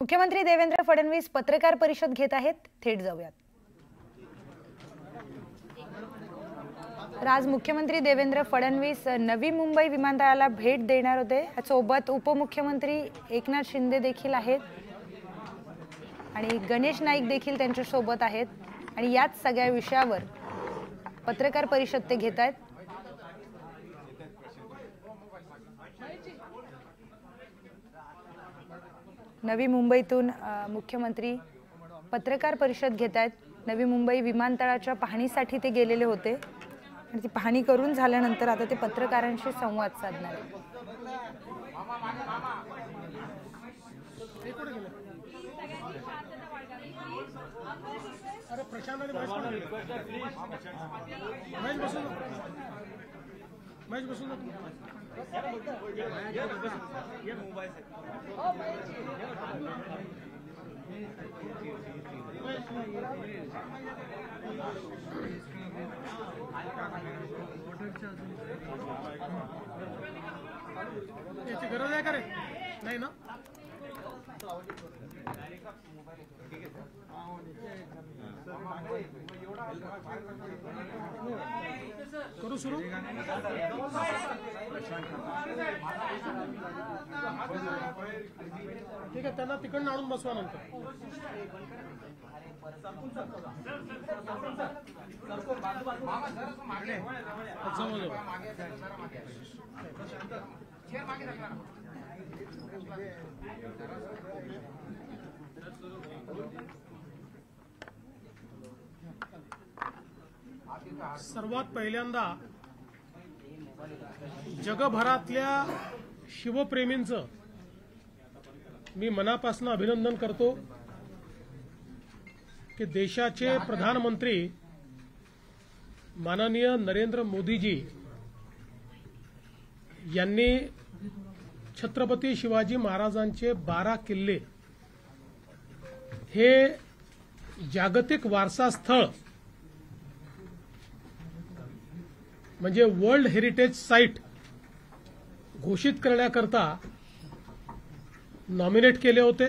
मुख्यमंत्री देवेंद्र फडणवीस पत्रकार परिषद घेत आहेत। थेट जाऊयात। आज मुख्यमंत्री देवेंद्र फडणवीस नवी मुंबई विमानतळाला भेट देणार होते। सोबत उपमुख्यमंत्री एकनाथ शिंदे देखील आहेत आणि गणेश नाईक देखील त्यांच्या सोबत आहेत आणि याच सगळ्या विषयावर पत्रकार परिषद ते घेत आहेत। नवी मुंबईतून मुख्यमंत्री पत्रकार परिषद घेत आहेत। नवी मुंबई विमानतळाच्या पाहणीसाठी ते गेलेले होते आणि ती पाहणी करून झाल्यानंतर आता ते पत्रकारांशी संवाद साधणार आहेत। याची गरज आहे का रे? नाही ना? करू सुरू। ठीक आहे, त्यांना तिकडनं आणून बसवा नंतर। सर्वात पहिल्यांदा जगभरातल्या शिवप्रेमींचं मी मनापासून अभिनंदन करतो की देशाचे प्रधानमंत्री माननीय नरेंद्र मोदीजी यांनी छत्रपती शिवाजी महाराजांचे 12 किल्ले हे जागतिक वारसा स्थळ म्हणजे वर्ल्ड हेरिटेज साइट घोषित करण्याकरता नॉमिनेट केले होते।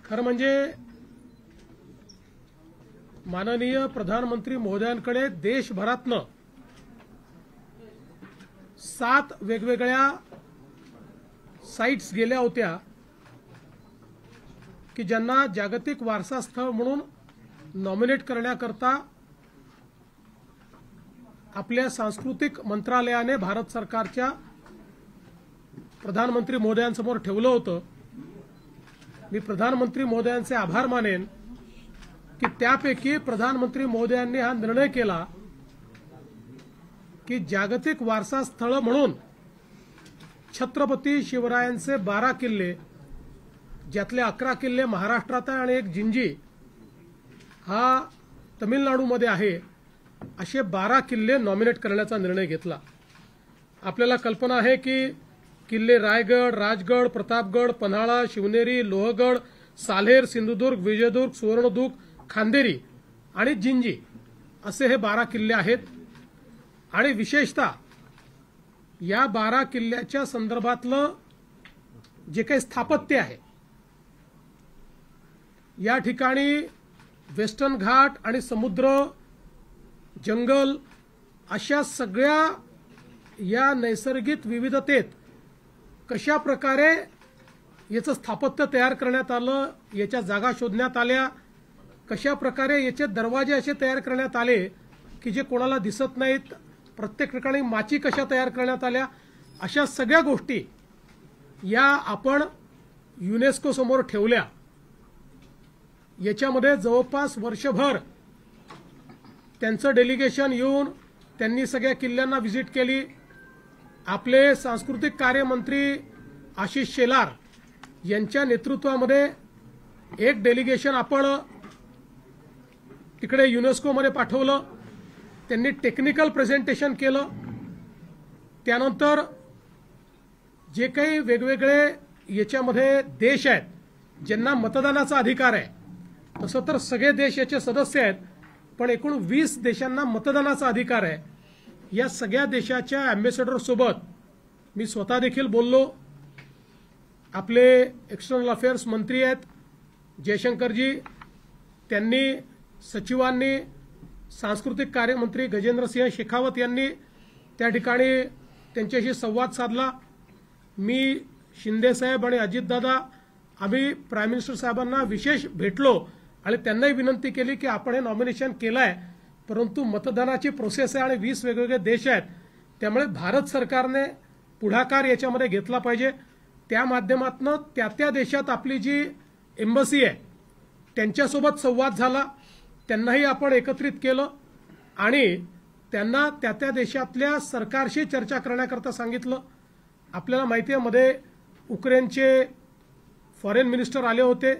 खरं म्हणजे माननीय प्रधानमंत्री महोदयांकडे देशभरातनं 7 वेगवेगळ्या साइट्स गेल्या होत्या की ज्यांना जागतिक वारसा स्थळ म्हणून नॉमिनेट करण्याकरता आपल्या सांस्कृतिक मंत्रालयाने भारत सरकारच्या प्रधानमंत्री महोदयांसमोर ठेवलं होतं। मी प्रधानमंत्री महोदयांचे आभार मानेन की त्यापैकी प्रधानमंत्री महोदयांनी हा निर्णय केला की जागतिक वारसा स्थळ म्हणून छत्रपती शिवरायांचे 12 किल्ले, ज्यातले 11 किल्ले महाराष्ट्रात आहे आणि एक जिंजी हा तमिळनाडूमध्ये आहे, असे 12 किल्ले नॉमिनेट करण्याचा निर्णय घेतला। आपल्याला कल्पना आहे की किल्ले रायगड, राजगड, प्रतापगड, पन्हाळा, शिवनेरी, लोहगड, साल्हेर, सिंधुदुर्ग, विजयदुर्ग, सुवर्णदुर्ग, खांदेरी आणि जिंजी असे हे 12 किल्ले आहेत। आणि विशेषतः या 12 किल्ल्याच्या संदर्भातलं जे काही स्थापत्य आहे, या ठिकाणी वेस्टर्न घाट आणि समुद्र, जंगल अशा सगळ्या या नैसर्गिक विविधतेत कशा प्रकारे याचं स्थापत्य तयार करण्यात आलं, याच्या जागा शोधण्यात आल्या, कशा प्रकारे याचे दरवाजे असे तयार करण्यात आले की जे कोणाला दिसत नाहीत, प्रत्येक ठिकाणी माची कशा तयार करण्यात आल्या, अशा सगळ्या गोष्टी या आपण युनेस्को समोर ठेवल्या। याच्यामध्ये जवळपास वर्षभर त्यांचं डेलिगेशन येऊन त्यांनी सगळ्या किल्ल्यांना व्हिजिट केली। आपले सांस्कृतिक कार्यमंत्री आशिष शेलार यांच्या नेतृत्वामध्ये एक डेलिगेशन आपण तिकडे युनेस्कोमध्ये पाठवलं। त्यांनी टेक्निकल प्रेझेंटेशन केलं। त्यानंतर जे काही वेगवेगळे याच्यामध्ये देश आहेत ज्यांना मतदानाचा अधिकार आहे, तसं तर सगळे देश याचे सदस्य आहेत, पण एकूण 20 देशांना मतदानाचा अधिकार आहे। या सगळ्या देशाच्या अँबॅसेडर सोबत मी स्वतः देखील बोललो आपले एक्सटर्नल अफेअर्स मंत्री आहेत जयशंकरजी, त्यांनी सचिवांनी, सांस्कृतिक कार्यमंत्री गजेंद्रसिंह शेखावत यांनी त्या ठिकाणी त्यांच्याशी संवाद साधला. मी शिंदेसाहेब आणि अजितदादा आम्ही प्राईम मिनिस्टर साहेबांना विशेष भेटलो आणि त्यांनाही विनंती केली की आपण हे नॉमिनेशन केलं आहे, परंतु मतदानाची प्रोसेस आहे आणि 20 वेगवेगळे देश आहेत, त्यामुळे भारत सरकारने पुढाकार याच्यामध्ये घेतला पाहिजे. त्या माध्यमातून त्या देशात आपली जी एम्बसी आहे त्यांच्यासोबत संवाद झाला, त्यांनाही आपण एकत्रित केलं आणि त्यांना त्या देशातल्या सरकारशी चर्चा करण्याकरता सांगितलं. आपल्याला माहिती आहे मध्ये उक्रेनचे फॉरेन मिनिस्टर आले होते,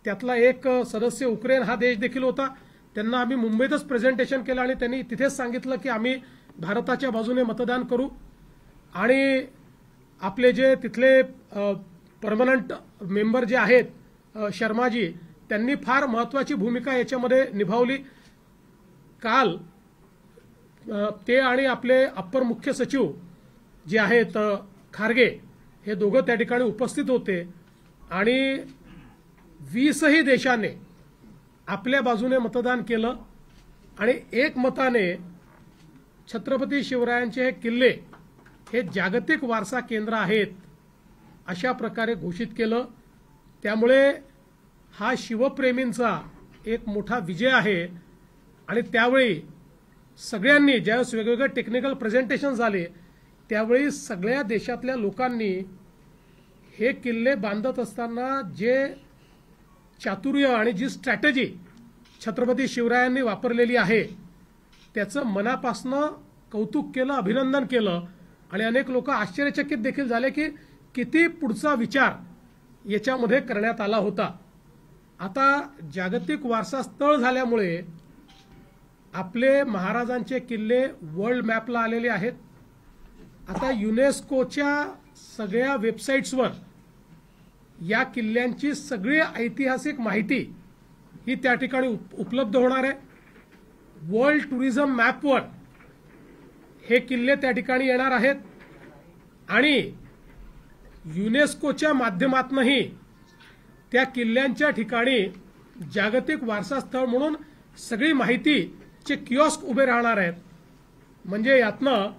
त्यातला एक सदस्य उक्रेन हा देश देखील होता. त्यांना आम्ही मुंबईतच प्रेझेंटेशन केलं आणि त्यांनी तिथेच सांगितलं की आम्ही भारताच्या बाजूने मतदान करू. आणि आपले जे तिथले परमनंट मेंबर जे आहेत शर्माजी, त्यांनी फार महत्त्वाची भूमिका याच्यामध्ये निभावली. काल ते आणि आपले अप्पर मुख्य सचिव जे आहेत खारगे हे दोघं त्या ठिकाणी उपस्थित होते आणि 20ही देशाने आपल्या बाजूने मतदान केलं आणि एकमताने छत्रपती शिवरायांचे हे किल्ले हे जागतिक वारसा केंद्र आहेत अशा प्रकारे घोषित केलं. त्यामुळे हा शिवप्रेमींचा एक मोठा विजय आहे. आणि त्यावेळी सगळ्यांनी ज्यावेळेस वेगवेगळे टेक्निकल प्रेझेंटेशन झाले त्यावेळी सगळ्या देशातल्या लोकांनी हे किल्ले बांधत असताना जे चातुर्य आणि जी स्ट्रॅटेजी छत्रपती शिवरायांनी वापरलेली आहे त्याचं मनापासनं कौतुक केलं, अभिनंदन केलं. आणि अनेक लोक आश्चर्यचकित देखील झाले की किती पुढचा विचार याच्यामध्ये करण्यात आला होता. आता जागतिक वारसा स्थळ झाल्यामुळे आपले महाराजांचे किल्ले वर्ल्ड मॅपला आलेले आहेत. आता युनेस्कोच्या सगळ्या वेबसाईट्सवर या किल्ल्यांची सगळी ऐतिहासिक माहिती ही त्या ठिकाणी उपलब्ध होणार आहे. वर्ल्ड टुरिझम मॅपवर हे किल्ले त्या ठिकाणी येणार आहेत आणि युनेस्कोच्या माध्यमातूनही त्या किल्ल्यांच्या ठिकाणी जागतिक वारसा स्थळ म्हणून सगळी माहितीचे किऑस्क उभे राहणार आहेत. म्हणजे यातनं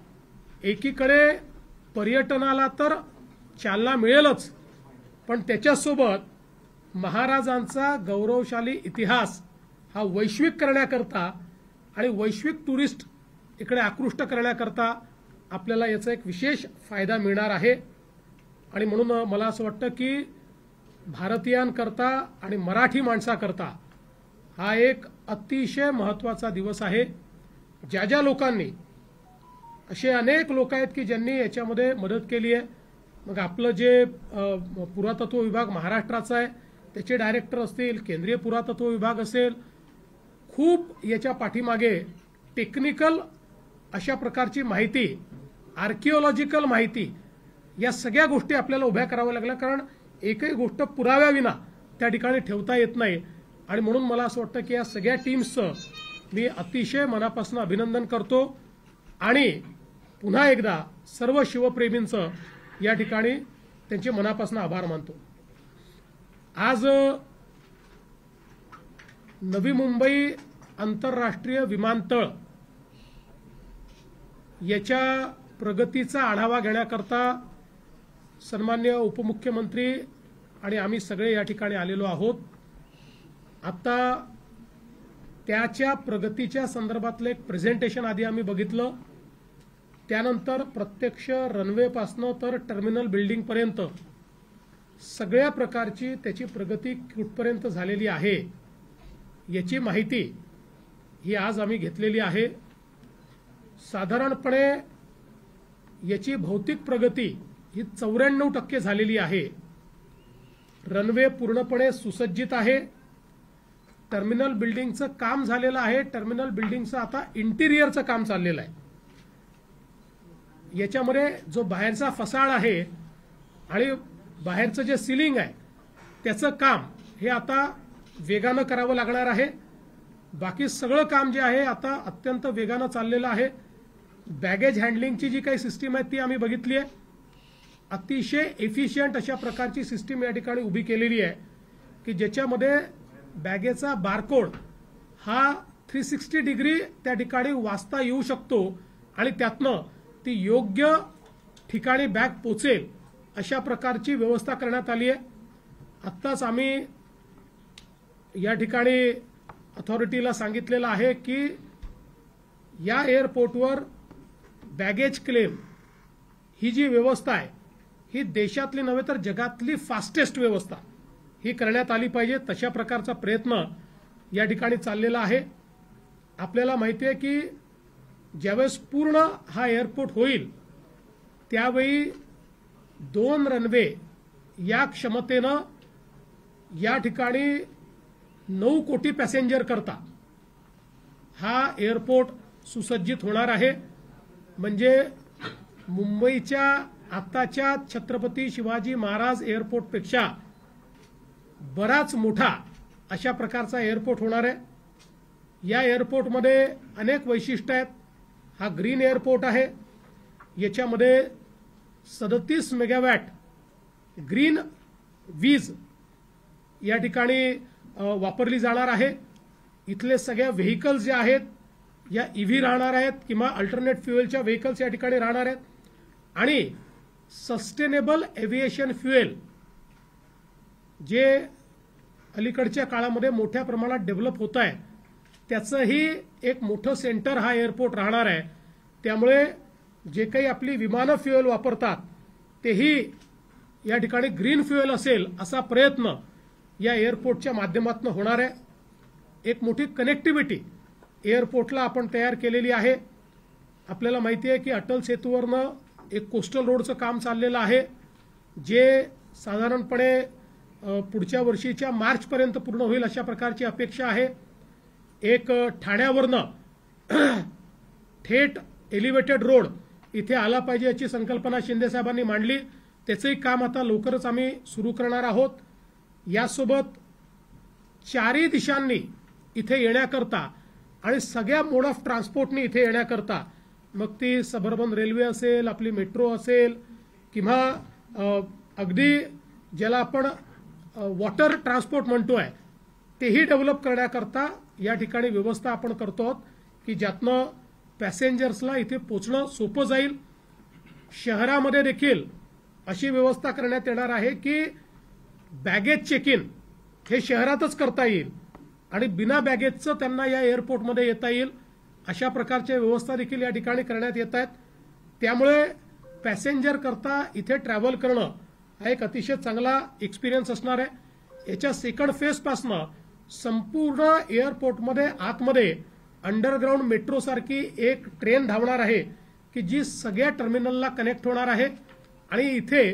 एकीकडे पर्यटनाला तर चालना मिळेलच, पण त्याच्यासोबत महाराजांचा गौरवशाली इतिहास हा वैश्विक करण्याकरता आणि वैश्विक टुरिस्ट इकडे आकृष्ट करण्याकरता आपल्याला याचा एक विशेष फायदा मिळणार आहे. आणि म्हणून मला असं वाटतं की भारतीयांकरता आणि मराठी माणसाकरता हा एक अतिशय महत्त्वाचा दिवस आहे. ज्या लोकांनी, असे अनेक लोक आहेत की ज्यांनी याच्यामध्ये मदत केली आहे. मग आपलं जे पुरातत्व विभाग महाराष्ट्राचा आहे त्याचे डायरेक्टर असतील, केंद्रीय पुरातत्व विभाग असेल, खूप याच्या पाठीमागे टेक्निकल अशा प्रकारची माहिती, आर्किओलॉजिकल माहिती, या सगळ्या गोष्टी आपल्याला उभ्या कराव्या लागल्या. कारण एकही गोष्ट पुराव्याविना त्या ठिकाणी ठेवता येत नाही. आणि म्हणून मला असं वाटतं की या सगळ्या टीम्सचं मी अतिशय मनापासून अभिनंदन करतो आणि पुन्हा एकदा सर्व शिवप्रेमींचं या ठिकाणी त्यांचे मनापासून आभार मानतो. आज नवी मुंबई आंतरराष्ट्रीय विमानतळ याच्या प्रगतीचा आढावा घेण्याकरता सन्माननीय उपमुख्यमंत्री आणि आम्ही सगळे या ठिकाणी आलेलो आहोत. आता त्याच्या प्रगतीच्या संदर्भातलं एक प्रेझेंटेशन आधी आम्ही बघितलं. त्यानंतर प्रत्यक्ष रनवेपासनं तर टर्मिनल बिल्डिंगपर्यंत सगळ्या प्रकारची त्याची प्रगती कुठपर्यंत झालेली आहे याची माहिती ही आज आम्ही घेतलेली आहे. साधारणपणे याची भौतिक प्रगती ही 94% झालेली आहे. रनवे पूर्णपणे सुसज्जित आहे. टर्मिनल बिल्डिंगचं काम झालेलं आहे. टर्मिनल बिल्डिंगचं आता इंटिरियरचं काम चाललेलं आहे. याच्यामध्ये जो बाहेरचा फसाड आहे आणि बाहेरचं जे सिलिंग आहे त्याचं काम हे आता वेगानं करावं लागणार आहे. बाकी सगळं काम जे आहे आता अत्यंत वेगानं चाललेलं आहे. बॅगेज हँडलिंगची जी काही सिस्टीम आहे ती आम्ही बघितली आहे. अतिशय एफिशियंट अशा प्रकारची सिस्टीम या ठिकाणी उभी केलेली आहे की ज्याच्यामध्ये बॅगेचा बारकोड हा 360 डिग्री त्या ठिकाणी वाचता येऊ शकतो आणि त्यातनं ती योग्य ठिकाणी बॅग पोचेल अशा प्रकारची व्यवस्था करण्यात आली आहे. आत्ताच आम्ही या ठिकाणी अथॉरिटीला सांगितलेलं आहे की या एअरपोर्टवर बॅगेज क्लेम ही जी व्यवस्था आहे ही देशातली नव्हे तर जगातली फास्टेस्ट व्यवस्था ही करण्यात आली पाहिजे. तशा प्रकारचा प्रयत्न या ठिकाणी चाललेला आहे. आपल्याला माहिती आहे की ज्यावेळेस पूर्ण हा एअरपोर्ट होईल त्यावेळी 2 रनवे या क्षमतेनं या ठिकाणी 9 कोटी पॅसेंजर करता हा एअरपोर्ट सुसज्जित होणार आहे. म्हणजे मुंबईच्या आताच्या छत्रपती शिवाजी महाराज एअरपोर्टपेक्षा बराच मोठा अशा प्रकारचा एअरपोर्ट होणार आहे. या एअरपोर्टमध्ये अनेक वैशिष्ट्य आहेत. हा ग्रीन एअरपोर्ट आहे. याच्यामध्ये 37 मेगावॅट ग्रीन वीज या ठिकाणी वापरली जाणार आहे. इथले सगळ्या व्हेकल्स जे आहेत या ईव्ही राहणार आहेत किंवा अल्टरनेट फ्युएलच्या व्हेकल्स या ठिकाणी राहणार आहेत आणि सस्टेनेबल एव्हिएशन फ्युएल जे अलीकडच्या काळामध्ये मोठ्या प्रमाणात डेव्हलप होत आहे त्याचंही एक मोठं सेंटर हा एअरपोर्ट राहणार आहे. त्यामुळे जे काही आपली विमानं फ्युएल वापरतात तेही या ठिकाणी ग्रीन फ्युएल असेल असा प्रयत्न या एअरपोर्टच्या माध्यमातून होणार आहे. एक मोठी कनेक्टिव्हिटी एअरपोर्टला आपण तयार केलेली आहे. आपल्याला माहिती आहे की अटल सेतूवरनं एक कोस्टल रोडचं काम चाललेलं आहे जे साधारणपणे पुढच्या वर्षीच्या मार्चपर्यंत पूर्ण होईल अशा प्रकारची अपेक्षा आहे. एक ठाण्यावरनं थेट एलिव्हेटेड रोड इथे आला पाहिजे याची संकल्पना शिंदे साहेबांनी मांडली. त्याचंही काम आता लवकरच आम्ही सुरू करणार आहोत. यासोबत 4ही दिशांनी इथे येण्याकरता आणि सगळ्या मोड ऑफ ट्रान्सपोर्टनी इथे येण्याकरता मग ती सबअर्बन रेल्वे असेल आपली मेट्रो असेल किंवा अगदी ज्याला आपण वॉटर ट्रान्सपोर्ट म्हणतोय तेही डेव्हलप करण्याकरता या ठिकाणी व्यवस्था आपण करतो आहोत की ज्यातनं पॅसेंजर्सला इथे पोचणं सोपं जाईल. शहरामध्ये देखील अशी व्यवस्था करण्यात येणार आहे की बॅगेज चेक इन हे शहरातच करता येईल आणि बिना बॅगेजचं त्यांना या एअरपोर्टमध्ये येता येईल अशा प्रकारच्या व्यवस्था देखील या ठिकाणी करण्यात येत आहेत. त्यामुळे पॅसेंजर करता इथे ट्रॅव्हल करणं हा एक अतिशय चांगला एक्सपिरियन्स असणार आहे. याच्या सेकंड फेजपासनं संपूर्ण एअरपोर्टमध्ये आतमध्ये अंडरग्राऊंड मेट्रो सारखी एक ट्रेन धावणार आहे की जी सगळ्या टर्मिनलला कनेक्ट होणार आहे आणि इथे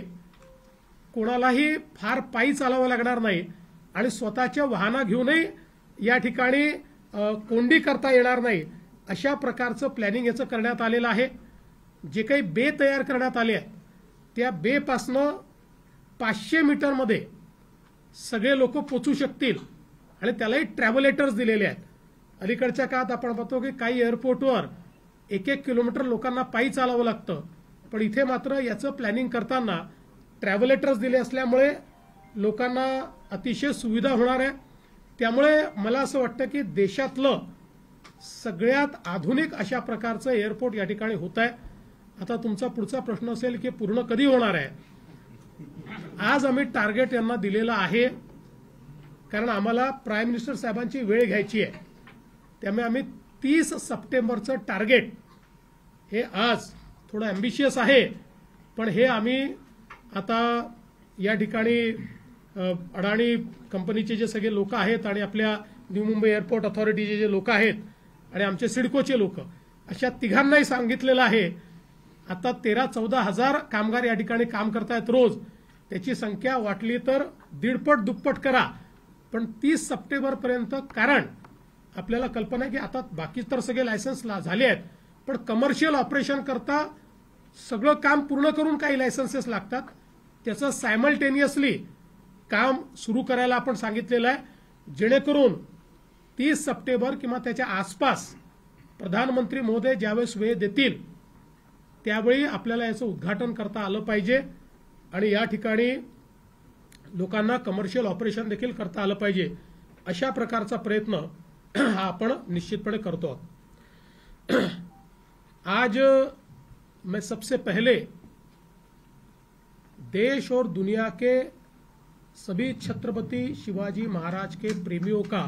कोणालाही फार पायी चालावं लागणार नाही आणि स्वतःच्या वाहनं घेऊनही या ठिकाणी कोंडी करता येणार नाही अशा प्रकारचं प्लॅनिंग याचं करण्यात आलेलं आहे. जे काही बे तयार करण्यात आले आहेत त्या बेपासनं 500 मीटरमध्ये सगळे लोक पोचू शकतील आणि त्यालाही ट्रॅव्हलेटर्स दिलेले आहेत. अलीकडच्या काळात आपण पाहतो की काही एअरपोर्टवर 1-1 किलोमीटर लोकांना पायी चालावं लागतं पण इथे मात्र याचं प्लॅनिंग करताना ट्रॅव्हलेटर्स दिले असल्यामुळे लोकांना अतिशय सुविधा होणार आहे. त्यामुळे मला असं वाटतं की देशातलं सगळ्यात आधुनिक अशा प्रकारचं एअरपोर्ट या ठिकाणी होत आहे. आता तुमचा पुढचा प्रश्न असेल की पूर्ण कधी होणार आहे. आज आम्ही टार्गेट यांना दिलेलं आहे कारण आम्हाला प्राईम मिनिस्टर साहेबांची वेळ घ्यायची आहे. त्यामुळे आम्ही 30 सप्टेंबरचं टार्गेट हे आज थोडं अँबिशियस आहे पण हे आम्ही आता या ठिकाणी अडाणी कंपनीचे जे सगळे लोक आहेत आणि आपल्या न्यू मुंबई एअरपोर्ट अथॉरिटीचे जे लोक आहेत आणि आमचे सिडकोचे लोक अशा तिघांनाही सांगितलेलं आहे. आता 13-14 हजार कामगार या ठिकाणी काम करतायत रोज. त्याची संख्या वाटली तर 1.5 दुप्पट करा पण 30 सप्टेंबरपर्यंत कारण आपल्याला कल्पना आहे की आता बाकी तर सगळे लायसन्स झाले आहेत पण कमर्शियल ऑपरेशन करता सगळं काम पूर्ण करून काही लायसन्सेस लागतात. त्याचं सायमल्टेनियसली काम सुरू करायला आपण सांगितलेलं आहे जेणेकरून 30 सप्टेंबर किंवा त्याच्या आसपास प्रधानमंत्री महोदय ज्यावेळेस वेळ देतील त्यावेळी आपल्याला याचं उद्घाटन करता आलं पाहिजे आणि या ठिकाणी लोकांना कमर्शियल ऑपरेशन देखील करता आलं पाहिजे, अशा प्रकारचा प्रयत्न हा आपण निश्चितपणे करतो। आज मैं सबसे पहले देश और दुनिया के सभी छत्रपति शिवाजी महाराज के प्रेमियों का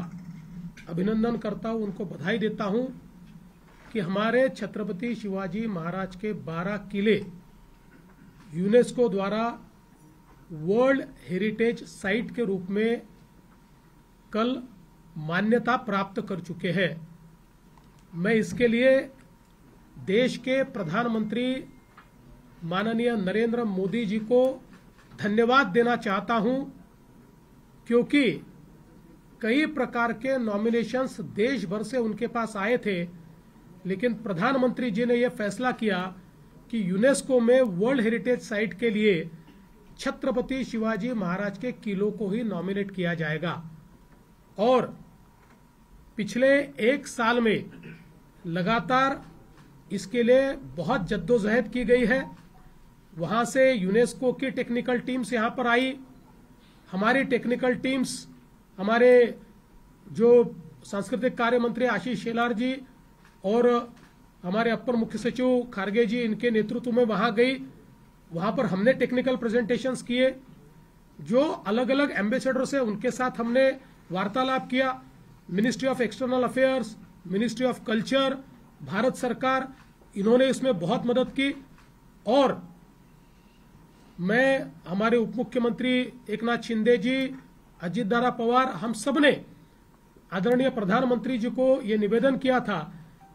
अभिनंदन करता हूं, उनको बधाई देता हूं कि हमारे छत्रपति शिवाजी महाराज के 12 किले यूनेस्को द्वारा वर्ल्ड हेरिटेज साइट के रूप में कल मान्यता प्राप्त कर चुके हैं। मैं इसके लिए देश के प्रधानमंत्री माननीय नरेंद्र मोदी जी को धन्यवाद देना चाहता हूं, क्योंकि कई प्रकार के नॉमिनेशंस देश भर से उनके पास आए थे, लेकिन प्रधानमंत्री जी ने यह फैसला किया कि यूनेस्को में वर्ल्ड हेरिटेज साइट के लिए छत्रपति शिवाजी महाराज के किलों को ही नॉमिनेट किया जाएगा। और पिछले 1 साल में लगातार इसके लिए बहुत जद्दोजहद की गई है। वहां से यूनेस्को की टेक्निकल टीम्स यहां पर आई, हमारी टेक्निकल टीम्स, हमारे जो सांस्कृतिक कार्य मंत्री आशीष शेलार जी और हमारे अपर मुख्य सचिव खारगे जी, इनके नेतृत्व में वहां गई। वहां पर हमने टेक्निकल प्रेजेंटेशंस किए, जो अलग अलग एम्बेसडर से उनके साथ हमने वार्तालाप किया। Ministry of external affairs, ministry of culture, Bharat सरकार, इन्होंने इसमें बहुत मदद की। और मैं, हमारे उप मुख्यमंत्री एकनाथ शिंदे जी, अजित दादा पवार, हम सब ने आदरणीय प्रधानमंत्री जी को यह निवेदन किया था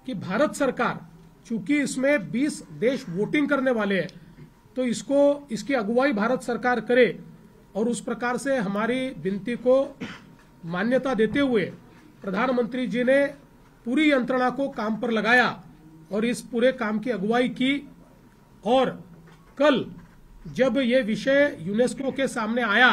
कि भारत सरकार, चूंकि इसमें 20 देश वोटिंग करने वाले हैं, तो इसकी अगुवाई भारत सरकार करे। और उस प्रकार से हमारी विनती को मान्यता देते हुए प्रधानमंत्री जी ने पूरी यंत्रणा को काम पर लगाया और इस पूरे काम की अगुवाई की। और कल जब ये विषय यूनेस्को के सामने आया